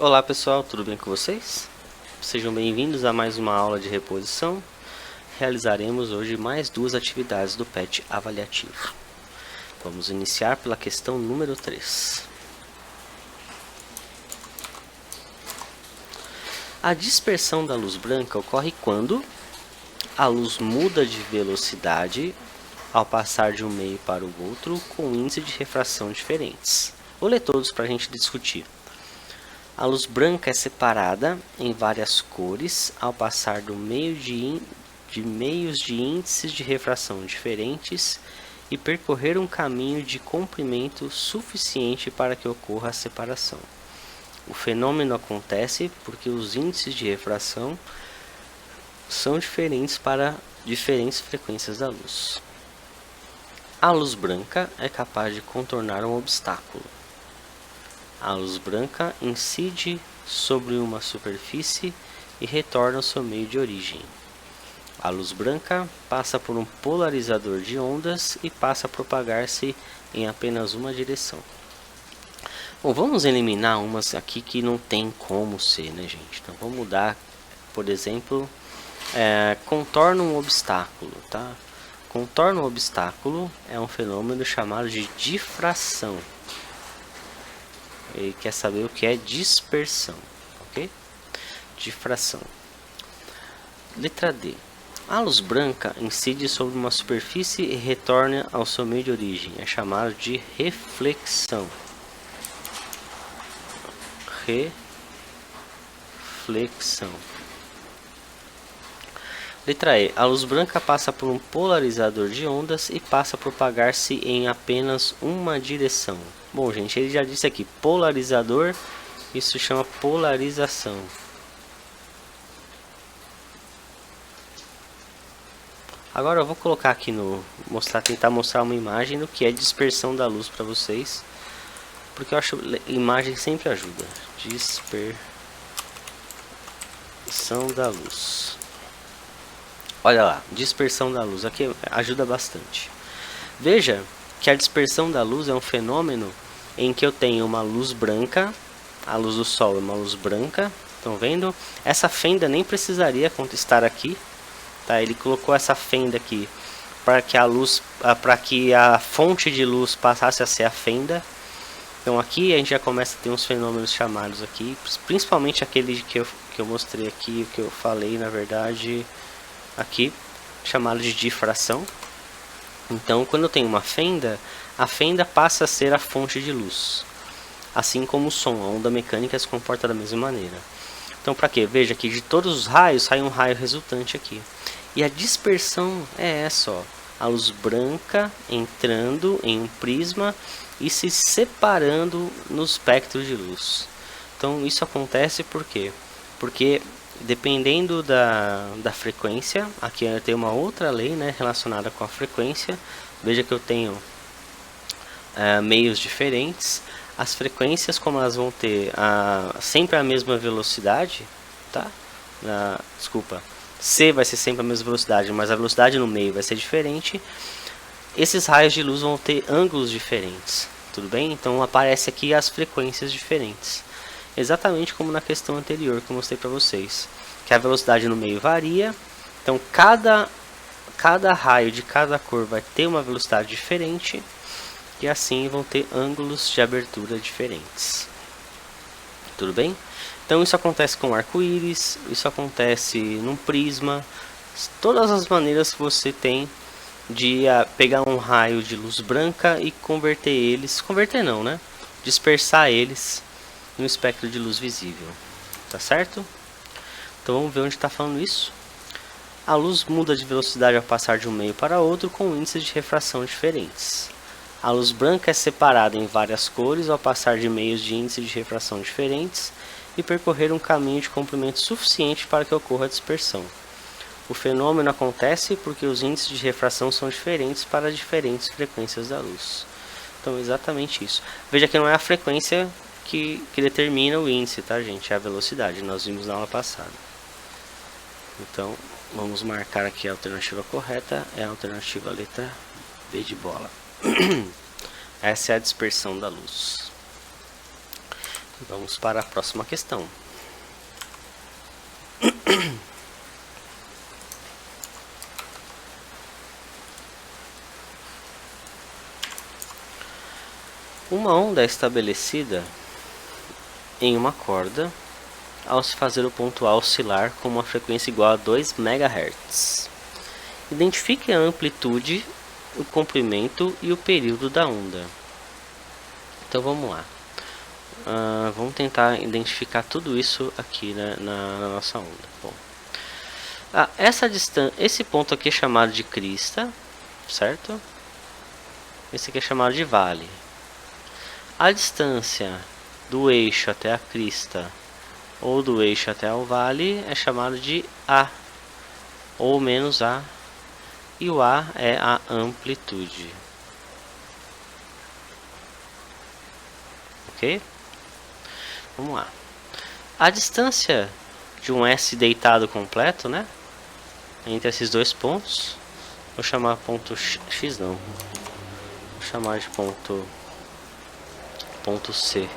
Olá pessoal, tudo bem com vocês? Sejam bem-vindos a mais uma aula de reposição. Realizaremos hoje mais duas atividades do PET avaliativo. Vamos iniciar pela questão número 3. A dispersão da luz branca ocorre quando a luz muda de velocidade ao passar de um meio para o outro com índice de refração diferentes. Vou ler todos para a gente discutir. A luz branca é separada em várias cores ao passar do meio de meios de índices de refração diferentes e percorrer um caminho de comprimento suficiente para que ocorra a separação. O fenômeno acontece porque os índices de refração são diferentes para diferentes frequências da luz. A luz branca é capaz de contornar um obstáculo. A luz branca incide sobre uma superfície e retorna ao seu meio de origem. A luz branca passa por um polarizador de ondas e passa a propagar-se em apenas uma direção. Bom, vamos eliminar umas aqui que não tem como ser, né, gente? Então vamos mudar, por exemplo, contorna um obstáculo, tá? Contorna um obstáculo é um fenômeno chamado de difração. Ele quer saber o que é dispersão, ok? Difração. Letra D. A luz branca incide sobre uma superfície e retorna ao seu meio de origem. É chamado de reflexão. Reflexão. Letra E. A luz branca passa por um polarizador de ondas e passa a propagar-se em apenas uma direção. Bom, gente, ele já disse aqui, polarizador, isso chama polarização. Agora eu vou colocar aqui tentar mostrar uma imagem do que é dispersão da luz para vocês, porque eu acho que imagem sempre ajuda. Dispersão da luz. Olha lá, dispersão da luz, aqui ajuda bastante. Veja que a dispersão da luz é um fenômeno em que eu tenho uma luz branca, a luz do sol é uma luz branca, estão vendo? Essa fenda nem precisaria estar aqui, tá? Ele colocou essa fenda aqui para que a fonte de luz passasse a ser a fenda. Então aqui a gente já começa a ter uns fenômenos chamados aqui, principalmente aquele que eu mostrei aqui, que eu falei na verdade aqui, chamado de difração. Então, quando eu tenho uma fenda, a fenda passa a ser a fonte de luz. Assim como o som, a onda mecânica se comporta da mesma maneira. Então, para quê? Veja que de todos os raios, sai um raio resultante aqui. E a dispersão é essa, ó. A luz branca entrando em um prisma e se separando no espectro de luz. Então, isso acontece por quê? Porque dependendo da frequência, aqui eu tenho uma outra lei, né, relacionada com a frequência. Veja que eu tenho meios diferentes. As frequências, como elas vão ter sempre a mesma velocidade, tá? Desculpa, C vai ser sempre a mesma velocidade, mas a velocidade no meio vai ser diferente. Esses raios de luz vão ter ângulos diferentes, tudo bem? Então aparece aqui as frequências diferentes. Exatamente como na questão anterior que eu mostrei para vocês, que a velocidade no meio varia, então cada raio de cada cor vai ter uma velocidade diferente e assim vão ter ângulos de abertura diferentes. Tudo bem? Então isso acontece com arco-íris, isso acontece num prisma, todas as maneiras que você tem de pegar um raio de luz branca e dispersar eles no espectro de luz visível, tá certo? Então vamos ver onde está falando isso. A luz muda de velocidade ao passar de um meio para outro com índices de refração diferentes. A luz branca é separada em várias cores ao passar de meios de índice de refração diferentes e percorrer um caminho de comprimento suficiente para que ocorra a dispersão. O fenômeno acontece porque os índices de refração são diferentes para diferentes frequências da luz. Então é exatamente isso. Veja que não é a frequência que determina o índice, tá, gente? É a velocidade, nós vimos na aula passada. Então, vamos marcar aqui a alternativa correta, é a alternativa letra B de bola. Essa é a dispersão da luz. Vamos para a próxima questão. Uma onda é estabelecida em uma corda ao se fazer o ponto A oscilar com uma frequência igual a 2 MHz. Identifique a amplitude, o comprimento e o período da onda. Então vamos lá. Vamos tentar identificar tudo isso aqui, né, na nossa onda. Bom, esse ponto aqui é chamado de crista, certo? Esse aqui é chamado de vale. A distância do eixo até a crista ou do eixo até o vale é chamado de A ou menos A, e o A é a amplitude. Ok? Vamos lá. A distância de um S deitado completo, né, entre esses dois pontos, vou chamar ponto X não, vou chamar de ponto C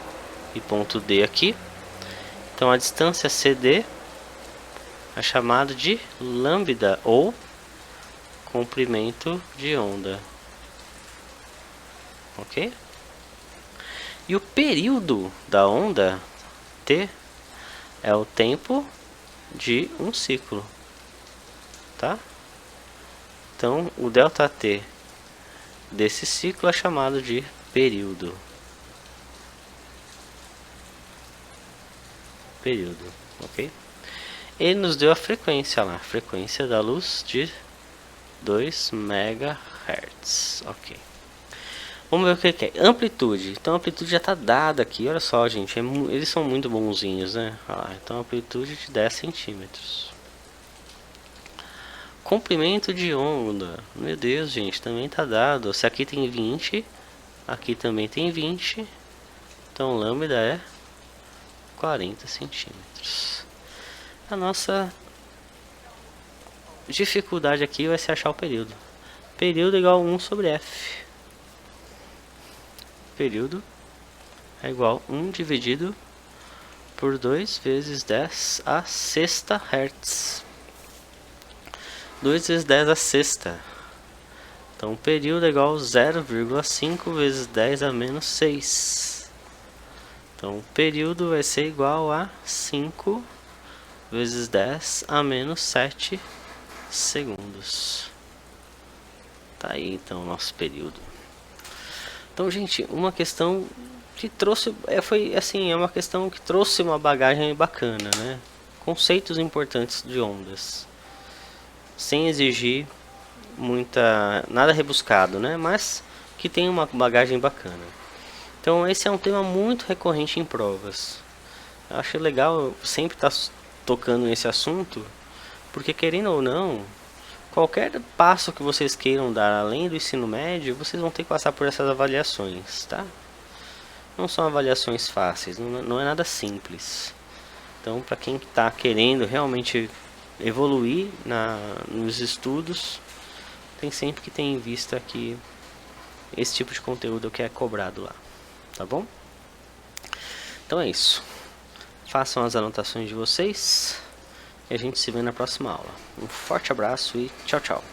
e ponto D aqui. Então a distância CD é chamado de lambda ou comprimento de onda. Ok? E o período da onda T é o tempo de um ciclo, tá? Então o delta T desse ciclo é chamado de período. Ok? Ele nos deu a frequência lá, frequência da luz de 2 MHz. Ok. Vamos ver o que é. Amplitude. Então a amplitude já está dada aqui. Olha só, gente. Eles são muito bonzinhos, né? Então a amplitude de 10 centímetros. Comprimento de onda. Meu Deus, gente. Também está dado. Se aqui tem 20, aqui também tem 20. Então lambda é 40 centímetros. A nossa dificuldade aqui vai ser achar o período. Período é igual a 1 sobre F. Período é igual a 1 dividido por 2 vezes 10 a sexta Hz. 2 vezes 10 a sexta. Então o período é igual a 0,5 vezes 10 a menos 6. Então o período vai ser igual a 5 vezes 10 a menos 7 segundos. Tá aí então o nosso período. Então, gente, uma questão que trouxe é uma questão que trouxe uma bagagem bacana, né? Conceitos importantes de ondas, sem exigir nada rebuscado, né? Mas que tem uma bagagem bacana. Então, esse é um tema muito recorrente em provas. Eu acho legal sempre estar tocando nesse assunto, porque querendo ou não, qualquer passo que vocês queiram dar além do ensino médio, vocês vão ter que passar por essas avaliações, tá? Não são avaliações fáceis, não é nada simples. Então, para quem está querendo realmente evoluir nos estudos, tem sempre que ter em vista que esse tipo de conteúdo que é cobrado lá, tá bom? Então é isso. Façam as anotações de vocês e a gente se vê na próxima aula. Um forte abraço e tchau, tchau.